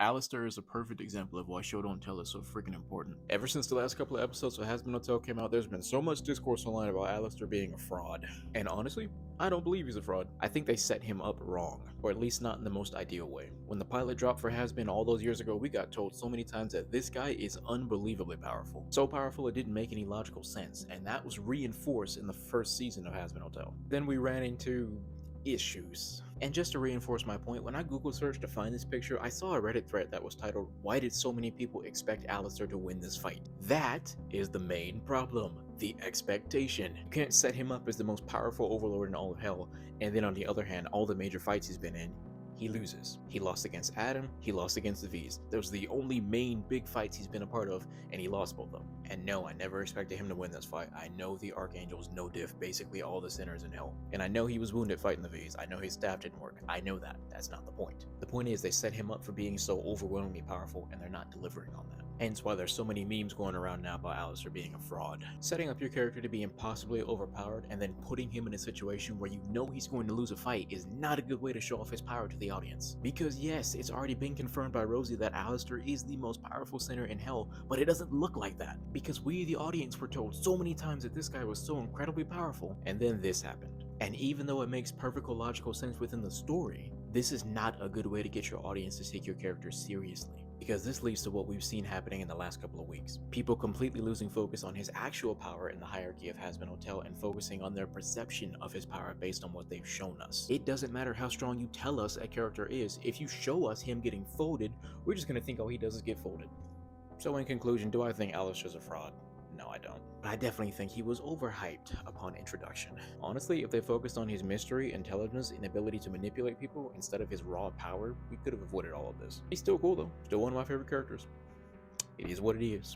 Alastor is a perfect example of why Show Don't Tell is so freaking important. Ever since the last couple of episodes of Hazbin Hotel came out, there's been so much discourse online about Alastor being a fraud. And honestly, I don't believe he's a fraud. I think they set him up wrong, or at least not in the most ideal way. When the pilot dropped for Hazbin all those years ago, we got told so many times that this guy is unbelievably powerful. So powerful it didn't make any logical sense, and that was reinforced in the first season of Hazbin Hotel. Then we ran into issues. And just to reinforce my point, when I Google searched to find this picture, I saw a Reddit thread that was titled, "Why did so many people expect Alastor to win this fight?" That is the main problem. The expectation. You can't set him up as the most powerful overlord in all of hell, and then on the other hand, all the major fights he's been in, he loses. He lost against Adam, he lost against the V's. Those are the only main big fights he's been a part of, and he lost both of them. And no, I never expected him to win this fight. I know the Archangel's no diff, basically all the sinners in hell. And I know he was wounded fighting the V's. I know his staff didn't work. I know that. That's not the point. The point is they set him up for being so overwhelmingly powerful, and they're not delivering on that. Hence why there's so many memes going around now about Alastor being a fraud. Setting up your character to be impossibly overpowered and then putting him in a situation where you know he's going to lose a fight is not a good way to show off his power to the audience. Because yes, it's already been confirmed by Rosie that Alastor is the most powerful sinner in hell, but it doesn't look like that. Because we, the audience, were told so many times that this guy was so incredibly powerful, and then this happened. And even though it makes perfect logical sense within the story, this is not a good way to get your audience to take your character seriously. Because this leads to what we've seen happening in the last couple of weeks. People completely losing focus on his actual power in the hierarchy of Hazbin Hotel and focusing on their perception of his power based on what they've shown us. It doesn't matter how strong you tell us a character is, if you show us him getting folded, we're just gonna think all he does is get folded. So in conclusion, do I think Alastor's a fraud? No, I don't. But I definitely think he was overhyped upon introduction. Honestly, if they focused on his mystery, intelligence, and ability to manipulate people instead of his raw power, we could have avoided all of this. He's still cool though. Still one of my favorite characters. It is what it is.